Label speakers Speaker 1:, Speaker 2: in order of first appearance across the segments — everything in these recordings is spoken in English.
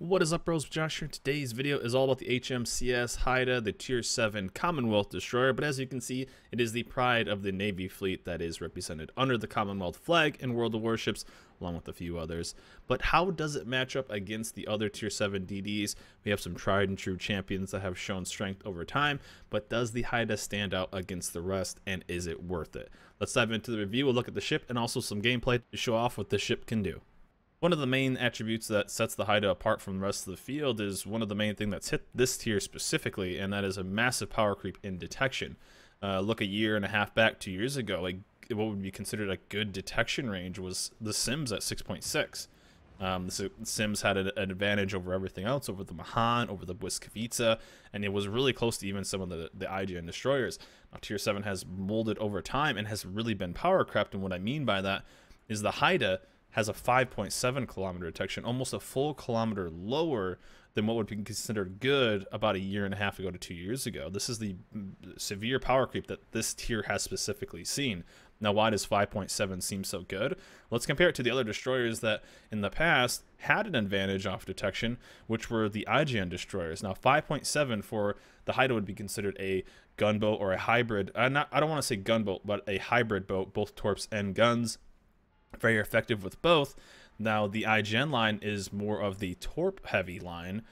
Speaker 1: What is up, bros? Josh here. Today's video is all about the HMCS Haida, the Tier 7 Commonwealth Destroyer, but as you can see, it is the pride of the Navy fleet that is represented under the Commonwealth flag in World of Warships, along with a few others. But how does it match up against the other Tier 7 DDs? We have some tried and true champions that have shown strength over time, but does the Haida stand out against the rest, and is it worth it? Let's dive into the review. We'll look at the ship and also some gameplay to show off what the ship can do. One of the main attributes that sets the Haida apart from the rest of the field is one of the main things that's hit this tier specifically, and that is a massive power creep in detection. Look a year and a half back, 2 years ago, like what would be considered a good detection range was the Sims at 6.6. The Sims had an advantage over everything else, over the Mahan, over the Błyskawica, and it was really close to even some of the IGN destroyers. Now, Tier 7 has molded over time and has really been power crept, and what I mean by that is the Haida has a 5.7 kilometer detection, almost a full kilometer lower than what would be considered good about a year and a half ago to 2 years ago. This is the severe power creep that this tier has specifically seen. Now, why does 5.7 seem so good? Let's compare it to the other destroyers that in the past had an advantage off detection, which were the IGN destroyers. Now, 5.7 for the Haida would be considered a gunboat or a hybrid. I don't want to say gunboat, but a hybrid boat, both torps and guns. Very effective with both. Now the IGN line is more of the torp heavy line,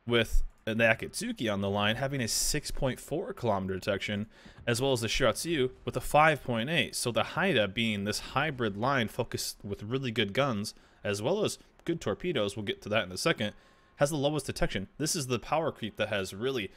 Speaker 1: with the Akatsuki on the line having a 6.4 kilometer detection, as well as the Shiratsu with a 5.8. So the Haida, being this hybrid line focused with really good guns as well as good torpedoes, we'll get to that in a second, has the lowest detection. This is the power creep that has really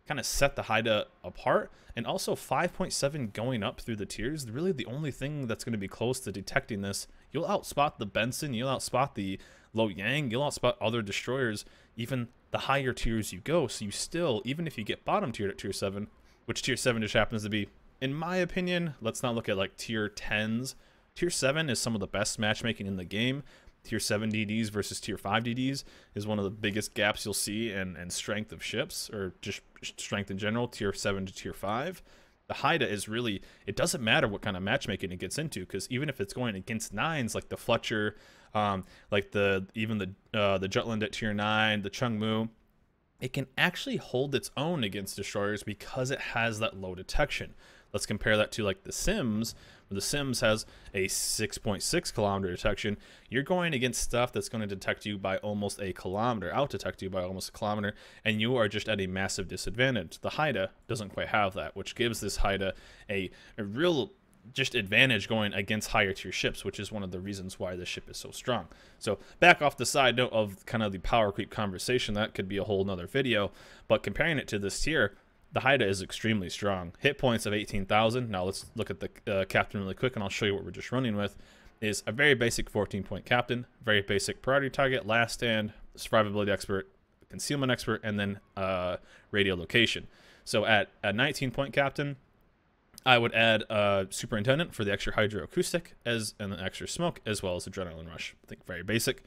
Speaker 1: kind of set the Haida apart, and also 5.7 going up through the tiers, really the only thing that's going to be close to detecting this. You'll outspot the Benson, you'll outspot the Lo Yang, you'll outspot other destroyers, even the higher tiers you go. So you still, even if you get bottom tiered at tier 7, which tier 7 just happens to be, in my opinion, let's not look at like tier 10s. Tier 7 is some of the best matchmaking in the game. Tier 7 DDs versus Tier 5 DDs is one of the biggest gaps you'll see in strength of ships, or just strength in general, Tier 7 to Tier 5. The Haida is really, it doesn't matter what kind of matchmaking it gets into, because even if it's going against 9s, like the Fletcher, like even the Jutland at Tier 9, the Chungmu, it can actually hold its own against destroyers because it has that low detection. Let's compare that to like the Sims, where the Sims has a 6.6 kilometer detection. You're going against stuff that's going to detect you by almost a kilometer, out-detect you by almost a kilometer, and you are just at a massive disadvantage. The Haida doesn't quite have that, which gives this Haida a real just advantage going against higher tier ships, which is one of the reasons why this ship is so strong. So back off the side note of kind of the power creep conversation, that could be a whole nother video, but comparing it to this tier, the Haida is extremely strong. Hit points of 18,000. Now let's look at the captain really quick, and I'll show you what we're just running with. Is a very basic 14-point captain, very basic priority target, last stand, survivability expert, concealment expert, and then radio location. So at a 19-point captain, I would add a superintendent for the extra hydroacoustic and an extra smoke, as well as adrenaline rush. I think very basic.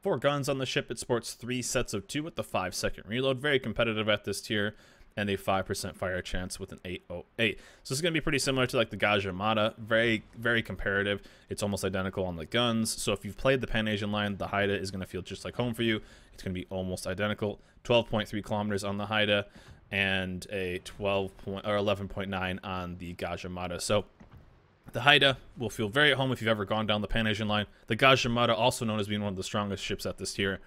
Speaker 1: 4 guns on the ship. It sports 3 sets of 2 with the 5-second reload. Very competitive at this tier, and a 5% fire chance with an 808. So this is going to be pretty similar to like the Gajah-Mada. Very, very comparative. It's almost identical on the guns. So if you've played the Pan-Asian line, the Haida is going to feel just like home for you. It's going to be almost identical. 12.3 kilometers on the Haida, and a 11.9 on the Gajah-Mada. So the Haida will feel very at home if you've ever gone down the Pan-Asian line. The Gajah-Mada, also known as being one of the strongest ships at this tier,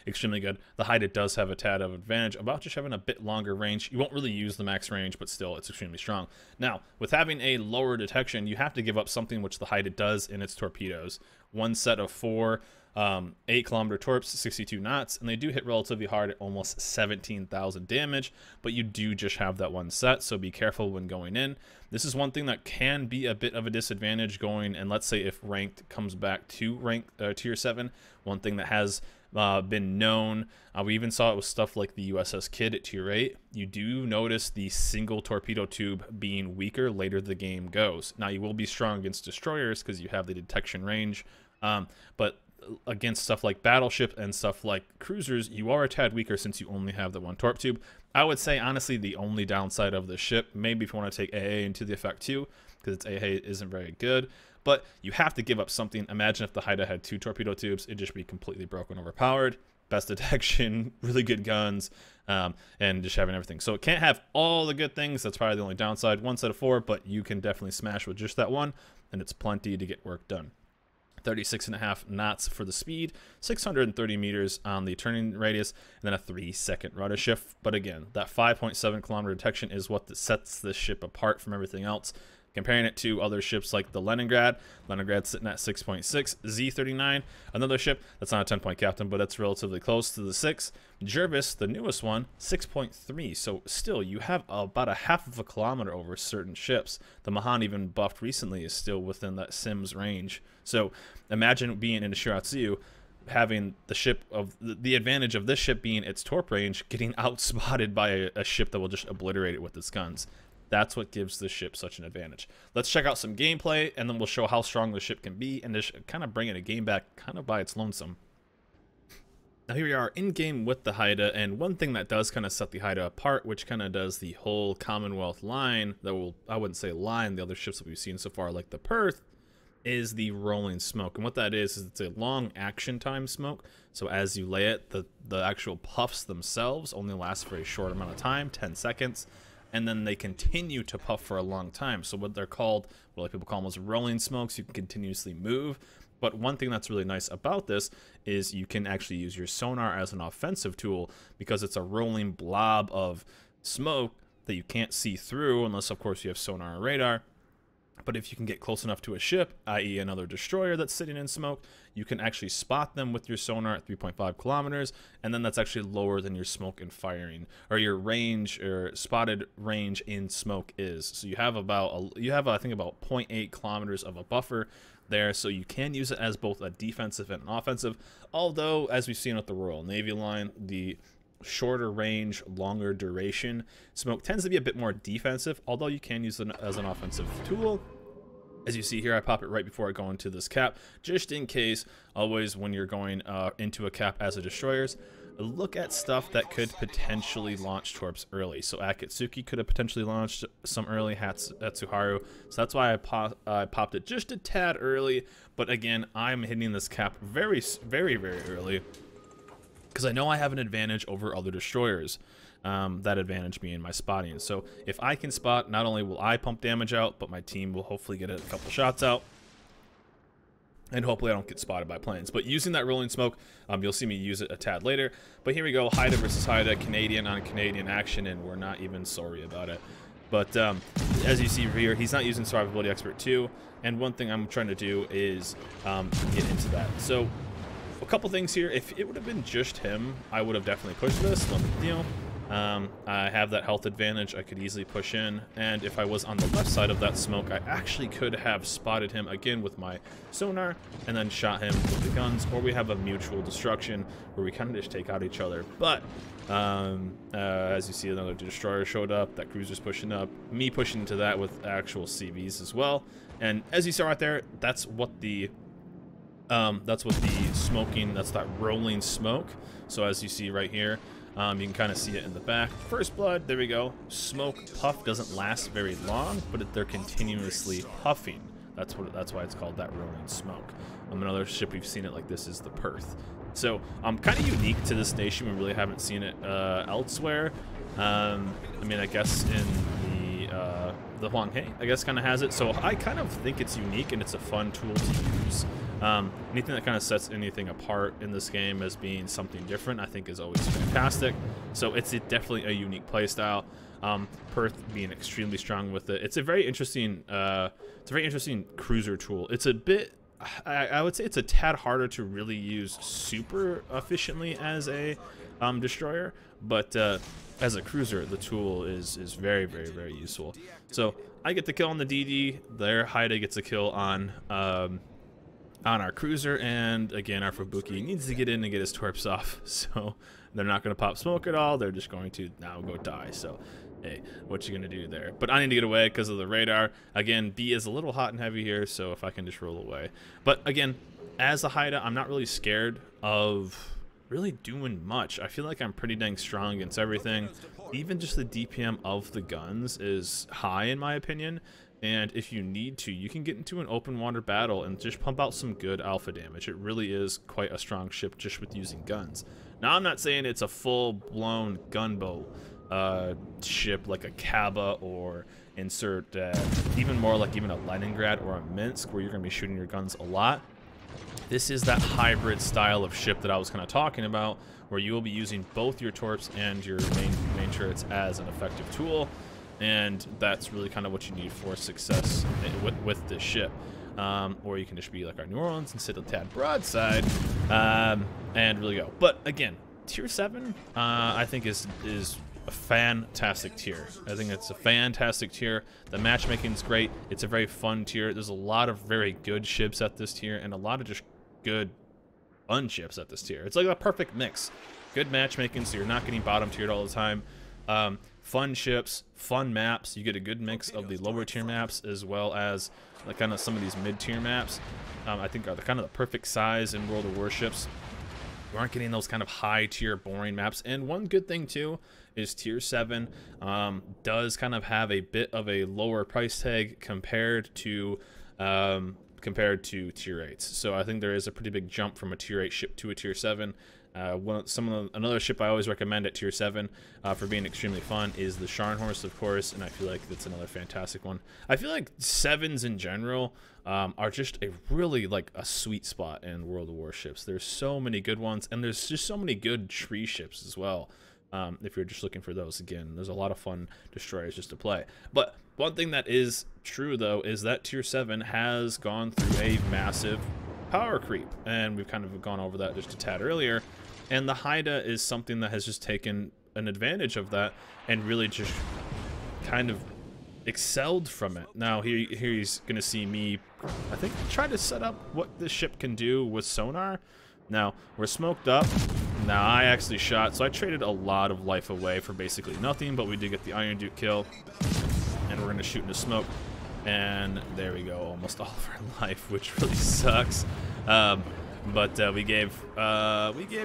Speaker 1: extremely good. The Haida does have a tad of advantage about just having a bit longer range. You won't really use the max range, but still, it's extremely strong. Now, with having a lower detection, you have to give up something which the Haida does in its torpedoes. 1 set of 4 8-kilometer torps, 62 knots, and they do hit relatively hard at almost 17,000 damage, but you do just have that 1 set, so be careful when going in. This is one thing that can be a bit of a disadvantage going, and let's say if ranked comes back to rank tier 7, one thing that has been known, we even saw it with stuff like the USS Kidd at tier 8, you do notice the single torpedo tube being weaker later the game goes. Now you will be strong against destroyers because you have the detection range, but against stuff like battleship and stuff like cruisers, you are a tad weaker since you only have the 1 torp tube. I would say honestly the only downside of the ship, maybe if you want to take AA into the effect too, because its AA isn't very good, but you have to give up something. Imagine if the Haida had 2 torpedo tubes, it'd just be completely broken, overpowered. best detection, really good guns, and just having everything. So it can't have all the good things. That's probably the only downside. 1 set of 4, but you can definitely smash with just that one, and it's plenty to get work done. 36.5 knots for the speed, 630 meters on the turning radius, and then a 3-second rudder shift. But again, that 5.7 kilometer detection is what sets this ship apart from everything else. Comparing it to other ships like the Leningrad's sitting at 6.6, Z39, another ship that's not a 10-point captain, but it's relatively close to the 6. Jervis, the newest one, 6.3. So still, you have about a half of a kilometer over certain ships. The Mahan, even buffed recently, is still within that Sims range. So imagine being in a Shiratsu, having the ship of the advantage of this ship being its torp range, getting outspotted by a ship that will just obliterate it with its guns. That's what gives this ship such an advantage. Let's check out some gameplay, and then we'll show how strong the ship can be, and just kind of bringing a game back kind of by its lonesome. Now here we are in game with the Haida, and one thing that does kind of set the Haida apart, which kind of does the whole Commonwealth line, that will, I wouldn't say line, the other ships that we've seen so far, like the Perth, is the rolling smoke. And what that is it's a long action time smoke. So as you lay it, the actual puffs themselves only last for a short amount of time, 10 seconds. And then they continue to puff for a long time. So what they're called, what people call them, is rolling smokes. You can continuously move. But one thing that's really nice about this is you can actually use your sonar as an offensive tool, because it's a rolling blob of smoke that you can't see through unless, of course, you have sonar or radar. But if you can get close enough to a ship, i.e. another destroyer that's sitting in smoke, you can actually spot them with your sonar at 3.5 kilometers, and then that's actually lower than your smoke and firing, or your range, or spotted range in smoke is. So you have I think about 0.8 kilometers of a buffer there, so you can use it as both a defensive and an offensive, although, as we've seen with the Royal Navy line, the shorter range, longer duration smoke tends to be a bit more defensive, although you can use it as an offensive tool. As you see here, I pop it right before I go into this cap, just in case. Always when you're going into a cap as a destroyers, look at stuff that could potentially launch torps early. So Akatsuki could have potentially launched some early, Hatsuharu. So that's why I popped it just a tad early. But again, I'm hitting this cap very, very, very early, because I know I have an advantage over other destroyers, that advantage being my spotting. So if I can spot, not only will I pump damage out, but my team will hopefully get a couple shots out, and hopefully I don't get spotted by planes. But using that rolling smoke, you'll see me use it a tad later. But here we go, Haida versus Haida, Canadian on Canadian action, and we're not even sorry about it. But as you see here, he's not using Survivability Expert 2, and one thing I'm trying to do is get into that. So a couple things here. If it would have been just him, I would have definitely pushed this, no big deal. I have that health advantage, I could easily push in, and if I was on the left side of that smoke, I actually could have spotted him again with my sonar, and then shot him with the guns, or we have a mutual destruction where we kind of just take out each other. But as you see, another destroyer showed up, that cruiser's pushing up, me pushing into that with actual CVs as well, and as you saw right there, that's what the smoking, that's that rolling smoke. So as you see right here, you can kind of see it in the back. First blood, there we go. Smoke puff doesn't last very long, but they're continuously puffing. That's why it's called that rolling smoke. Another ship we've seen it like this is the Perth. So kind of unique to this nation. We really haven't seen it elsewhere. I mean, I guess in the Hwanghae, I guess, kind of has it. So I kind of think it's unique, and it's a fun tool to use. Anything that kind of sets anything apart in this game as being something different, I think, is always fantastic. So it's definitely a unique playstyle. Perth being extremely strong with it. It's a very interesting cruiser tool. It's a bit, I would say, it's a tad harder to really use super efficiently as a destroyer, but as a cruiser, the tool is very, very, very useful. So I get the kill on the DD. There, Haida gets a kill on our cruiser, and again, our Fubuki needs to get in and get his torps off. So they're not going to pop smoke at all. They're just going to now go die. So hey, what you gonna do there? But I need to get away because of the radar. Again, B is a little hot and heavy here, so if I can just roll away. But again, as a Haida, I'm not really scared of really doing much. I feel like I'm pretty dang strong against everything. Even just the DPM of the guns is high in my opinion. And if you need to, you can get into an open water battle and just pump out some good alpha damage. It really is quite a strong ship just with using guns. Now, I'm not saying it's a full-blown gunboat ship like a Kaba, or insert even more like even a Leningrad or a Minsk, where you're going to be shooting your guns a lot. This is that hybrid style of ship that I was kind of talking about, where you will be using both your torps and your main turrets as an effective tool. And that's really kind of what you need for success with this ship. Or you can just be like our New Orleans and sit a tad broadside and really go. But again, tier 7 I think is a fantastic tier. I think it's a fantastic tier. The matchmaking is great. It's a very fun tier. There's a lot of very good ships at this tier and a lot of just good fun ships at this tier. It's like a perfect mix. Good matchmaking, so you're not getting bottom tiered all the time. Fun ships, fun maps. You get a good mix of the lower tier maps as well as like kind of some of these mid tier maps. I think are the kind of the perfect size in World of Warships. You aren't getting those kind of high tier boring maps. And one good thing too is tier 7 does kind of have a bit of a lower price tag compared to tier 8s. So I think there is a pretty big jump from a tier 8 ship to a tier 7. Another ship I always recommend at tier 7 for being extremely fun is the Scharnhorst, of course, and I feel like that's another fantastic one. I feel like 7s in general are just a really like a sweet spot in World of Warships. There's so many good ones, and there's just so many good tree ships as well. If you're just looking for those, again, there's a lot of fun destroyers just to play. But one thing that is true though is that tier 7 has gone through a massive power creep, and we've kind of gone over that just a tad earlier. And the Haida is something that has just taken an advantage of that and really just kind of excelled from it. Now here he's gonna see me, I think, try to set up what this ship can do with sonar. Now we're smoked up. Now I actually shot, so I traded a lot of life away for basically nothing, but we did get the Iron Duke kill, and we're gonna shoot into smoke. And there we go, almost all of our life, which really sucks. But we gave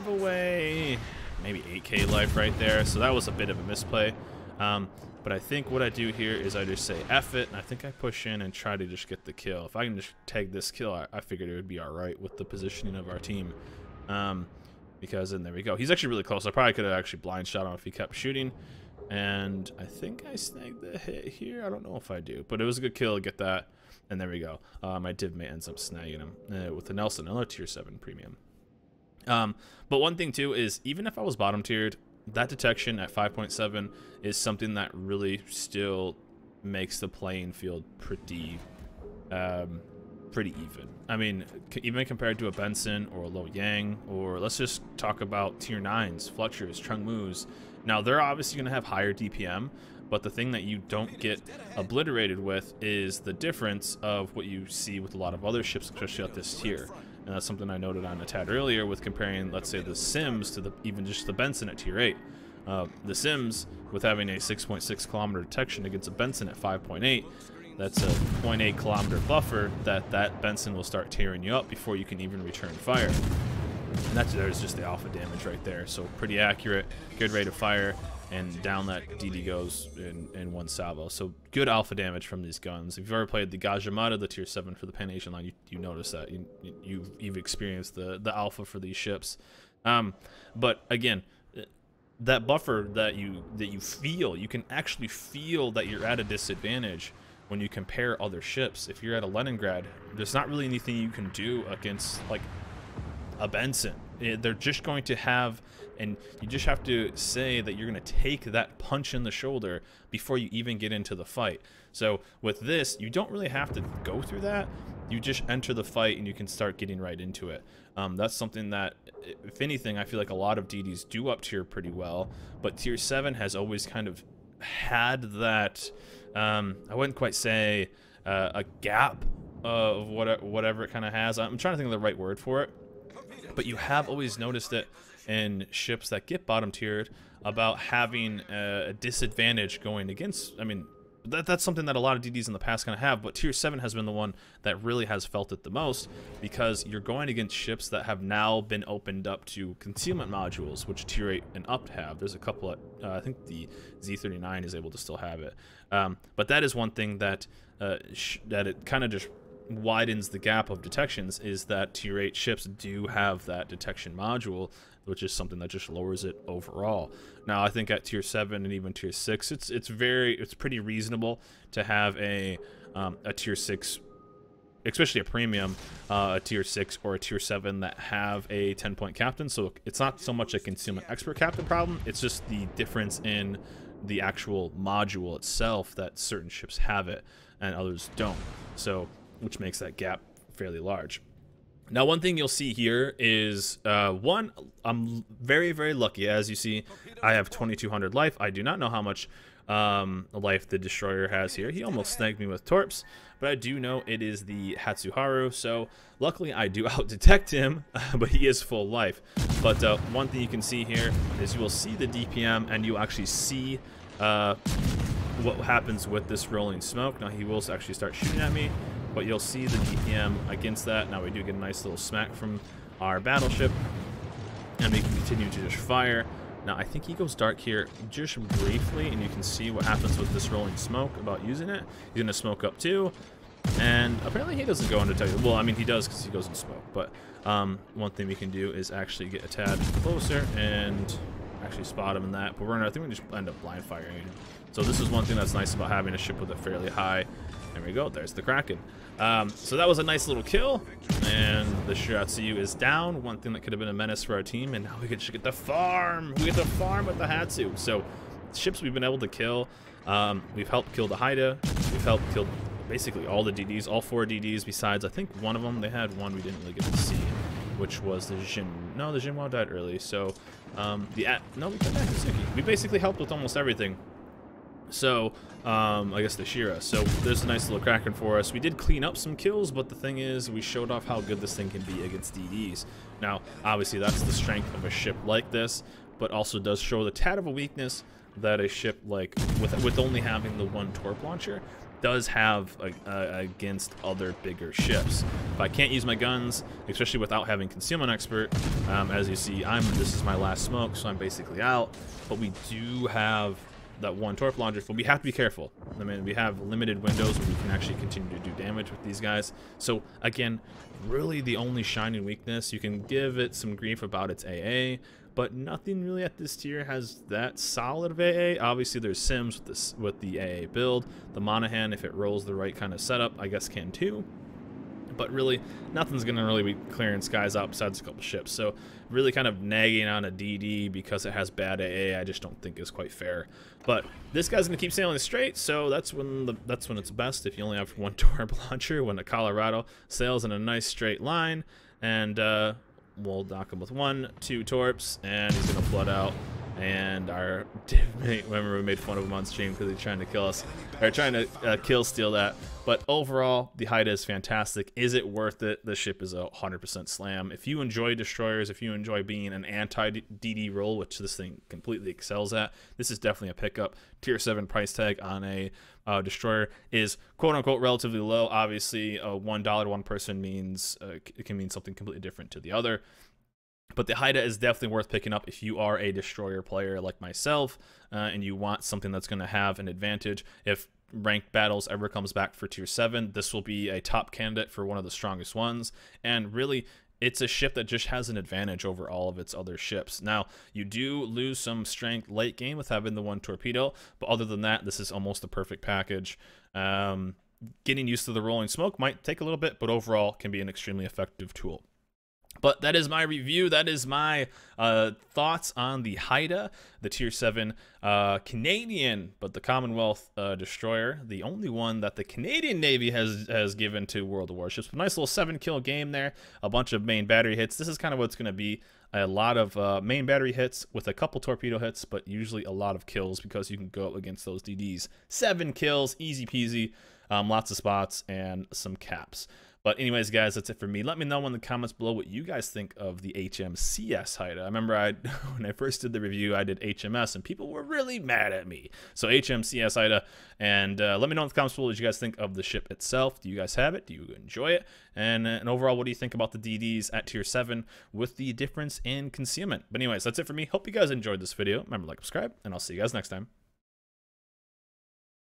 Speaker 1: away maybe 8k life right there, so that was a bit of a misplay. But I think what I do here is I just say F it, and I think I push in and try to just get the kill. If I can just tag this kill, I figured it would be alright with the positioning of our team. Because then there we go. He's actually really close. I probably could have actually blind shot him if he kept shooting. And I think I snagged the hit here. I don't know if I do, but it was a good kill to get that. And there we go. My divmate ends up snagging him with the Nelson, another tier 7 premium. But one thing too is, even if I was bottom tiered, that detection at 5.7 is something that really still makes the playing field pretty even. I mean, even compared to a Benson or a Lo Yang, or let's just talk about tier 9s, Fletchers, Chung Mu's. Now, they're obviously going to have higher DPM, but the thing that you don't get obliterated with is the difference of what you see with a lot of other ships, especially at this tier. And that's something I noted on a tad earlier with comparing, let's say, the Sims to even just the Benson at tier 8. The Sims, with having a 6.6 kilometer detection against a Benson at 5.8, that's a 0.8 kilometer buffer that Benson will start tearing you up before you can even return fire. And there's just the alpha damage right there. So pretty accurate, good rate of fire, and down that DD goes in one salvo. So good alpha damage from these guns. If you've ever played the Gajamata, the tier 7 for the Pan Asian line, you notice that. You've experienced the alpha for these ships. But again, that buffer that you feel, you can actually feel that you're at a disadvantage when you compare other ships. If you're at a Leningrad, there's not really anything you can do against like a Benson. They're just going to have, and you just have to say that you're going to take that punch in the shoulder before you even get into the fight. So with this, you don't really have to go through that. You just enter the fight and you can start getting right into it. That's something that, if anything, I feel like a lot of DDs do up tier pretty well, but tier 7 has always kind of had that, I wouldn't quite say a gap of whatever it kind of has. I'm trying to think of the right word for it. But you have always noticed it in ships that get bottom tiered about having a disadvantage going against, I mean, That's something that a lot of DDs in the past kind of have, but tier 7 has been the one that really has felt it the most, because you're going against ships that have now been opened up to concealment modules, which tier 8 and up have. There's a couple of, I think the Z39 is able to still have it, but that is one thing that that it kind of just widens the gap of detections, is that tier 8 ships do have that detection module, which is something that just lowers it overall. Now, I think at tier 7 and even tier 6, it's pretty reasonable to have a tier 6, especially a premium, a tier 6 or a tier 7 that have a 10-point captain. So it's not so much a concealment expert captain problem, it's just the difference in the actual module itself, that certain ships have it and others don't. So, which makes that gap fairly large. Now, one thing you'll see here is, one, I'm very, very lucky. As you see, I have 2,200 life. I do not know how much life the destroyer has here. He almost snagged me with torps, but I do know it is the Hatsuharu, so luckily I do out-detect him, but he is full life. But one thing you can see here is you will see the DPM, and you actually see what happens with this rolling smoke. Now, he will actually start shooting at me, but you'll see the DPM against that. Now we do get a nice little smack from our battleship, and we can continue to just fire. Now I think he goes dark here just briefly, and you can see what happens with this rolling smoke about using it. He's gonna smoke up too, and apparently he doesn't go into tell you. Well, I mean, he does because he goes in smoke, but one thing we can do is actually get a tad closer and actually spot him in that. But I think we just end up blind firing. So this is one thing that's nice about having a ship with a fairly high. There we go. There's the Kraken. So that was a nice little kill, and the Shiratsu is down. One thing that could have been a menace for our team, and now we get the farm. We get the farm with the Hatsu. So ships we've been able to kill. We've helped kill the Haida. We've helped kill basically all the DDs, all 4 DDs. Besides, I think one of them, they had one we didn't really get to see, which was the Jin. No, the Jinwao died early. So no, we got back to Suki. We basically helped with almost everything. So, I guess the Shira. So there's a nice little Kraken for us. We did clean up some kills, but the thing is, we showed off how good this thing can be against DDs. Now, obviously, that's the strength of a ship like this, but also does show the tad of a weakness that a ship like, with only having the 1 torp launcher, does have against other bigger ships. If I can't use my guns, especially without having concealment expert, as you see, this is my last smoke, so I'm basically out. But we do have that 1 torp launcher, but we have to be careful. I mean, we have limited windows where we can actually continue to do damage with these guys. So again, really the only shining weakness, you can give it some grief about its AA, but nothing really at this tier has that solid of AA. Obviously there's Sims with the AA build. The Monahan, if it rolls the right kind of setup, I guess can too. But really, nothing's going to really be clearing skies out besides a couple ships. So really kind of nagging on a DD because it has bad AA, I just don't think is quite fair. But this guy's going to keep sailing straight, so that's when it's best, if you only have 1 torp launcher, when the Colorado sails in a nice straight line. And we'll dock him with 1, 2 torps, and he's going to flood out. And our teammate, remember we made fun of him on stream because he's trying to kill us, or trying to kill steal that. But overall, the Haida is fantastic. Is it worth it? The ship is a 100% slam. If you enjoy destroyers, if you enjoy being an anti-DD role, which this thing completely excels at, this is definitely a pickup. Tier 7 price tag on a destroyer is quote-unquote relatively low. Obviously, $1 to one person means it can mean something completely different to the other. But the Haida is definitely worth picking up if you are a destroyer player like myself, and you want something that's going to have an advantage. If ranked battles ever comes back for tier 7, this will be a top candidate for one of the strongest ones. And really, it's a ship that just has an advantage over all of its other ships. Now, you do lose some strength late game with having the 1 torpedo, but other than that, this is almost the perfect package. Getting used to the rolling smoke might take a little bit, but overall can be an extremely effective tool. But that is my review. That is my thoughts on the Haida, the tier 7 Canadian, but the Commonwealth destroyer, the only one that the Canadian Navy has given to World of Warships. Nice little 7-kill game there, a bunch of main battery hits. This is kind of what's going to be a lot of main battery hits with a couple torpedo hits, but usually a lot of kills because you can go against those DDs. 7 kills, easy peasy. Lots of spots and some caps. But anyways, guys, that's it for me. Let me know in the comments below what you guys think of the HMCS Haida. I remember when I first did the review, I did HMS, and people were really mad at me. So HMCS Haida, and let me know in the comments below what you guys think of the ship itself. Do you guys have it? Do you enjoy it? And overall, what do you think about the DDs at tier 7 with the difference in concealment? But anyways, that's it for me. Hope you guys enjoyed this video. Remember to like, subscribe, and I'll see you guys next time.